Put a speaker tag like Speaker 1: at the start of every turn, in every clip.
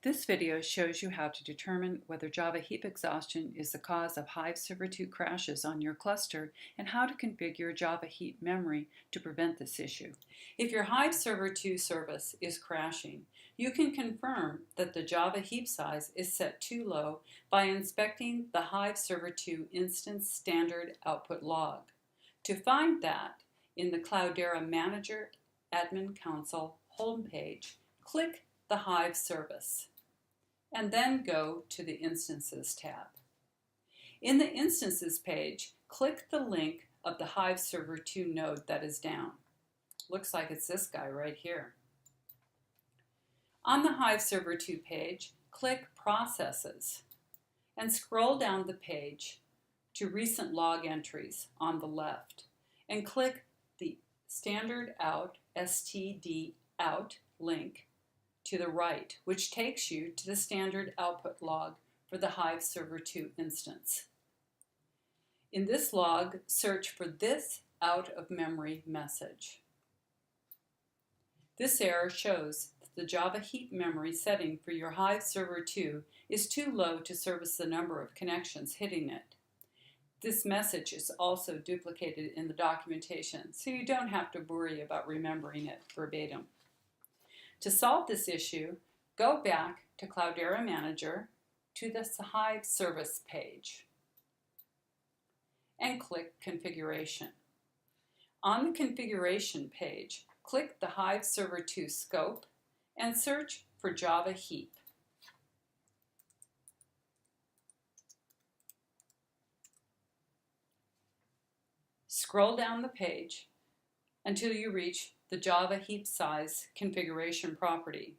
Speaker 1: This video shows you how to determine whether Java heap exhaustion is the cause of HiveServer2 crashes on your cluster and how to configure Java heap memory to prevent this issue. If your HiveServer2 service is crashing, you can confirm that the Java heap size is set too low by inspecting the HiveServer2 instance standard output log. To find that, in the Cloudera Manager Admin Console homepage, click the Hive service, and then go to the Instances tab. In the Instances page, click the link of the HiveServer2 node that is down. Looks like it's this guy right here. On the HiveServer2 page, click Processes and scroll down the page to Recent Log Entries on the left and click the Standard Out std out link to the right, which takes you to the standard output log for the HiveServer2 instance. In this log, search for this out of memory message. This error shows that the Java heap memory setting for your HiveServer2 is too low to service the number of connections hitting it. This message is also duplicated in the documentation, so you don't have to worry about remembering it verbatim. To solve this issue, go back to Cloudera Manager to the Hive Service page and click Configuration. On the Configuration page, click the HiveServer2 scope and search for Java Heap. Scroll down the page until you reach the Java heap size configuration property.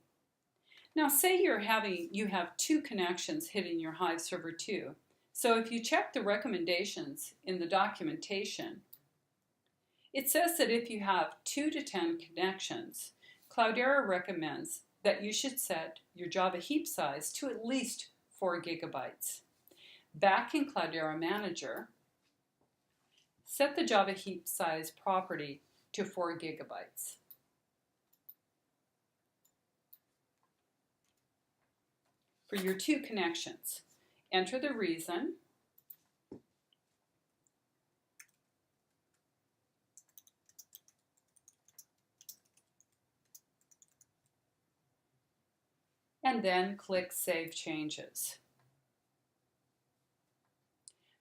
Speaker 1: Now say you have two connections hitting your HiveServer2. So if you check the recommendations in the documentation, it says that if you have 2 to 10 connections, Cloudera recommends that you should set your Java heap size to at least 4 gigabytes. Back in Cloudera Manager, set the Java heap size property to 4 gigabytes. For your 2 connections, enter the reason and then click Save Changes.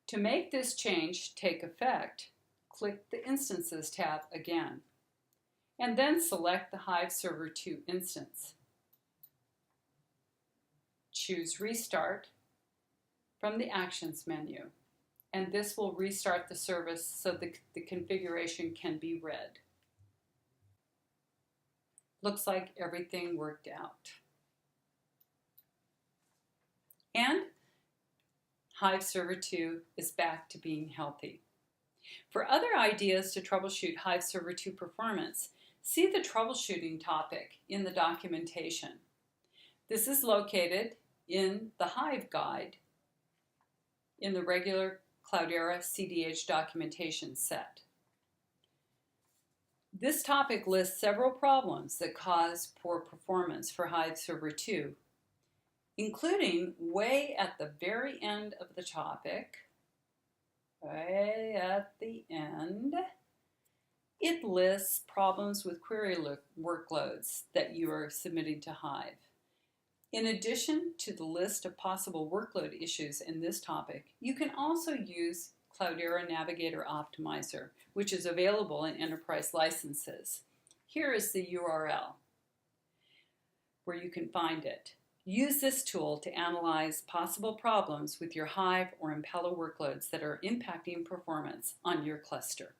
Speaker 1: To make this change take effect, click the Instances tab again, and then select the HiveServer2 instance. Choose Restart from the Actions menu, and this will restart the service so the configuration can be read. Looks like everything worked out. And HiveServer2 is back to being healthy. For other ideas to troubleshoot HiveServer2 performance, see the Troubleshooting topic in the documentation. This is located in the Hive Guide in the regular Cloudera CDH documentation set. This topic lists several problems that cause poor performance for HiveServer2, including way at the very end of the topic, way at the end, it lists problems with query workloads that you are submitting to Hive. In addition to the list of possible workload issues in this topic, you can also use Cloudera Navigator Optimizer, which is available in enterprise licenses. Here is the URL where you can find it. Use this tool to analyze possible problems with your Hive or Impella workloads that are impacting performance on your cluster.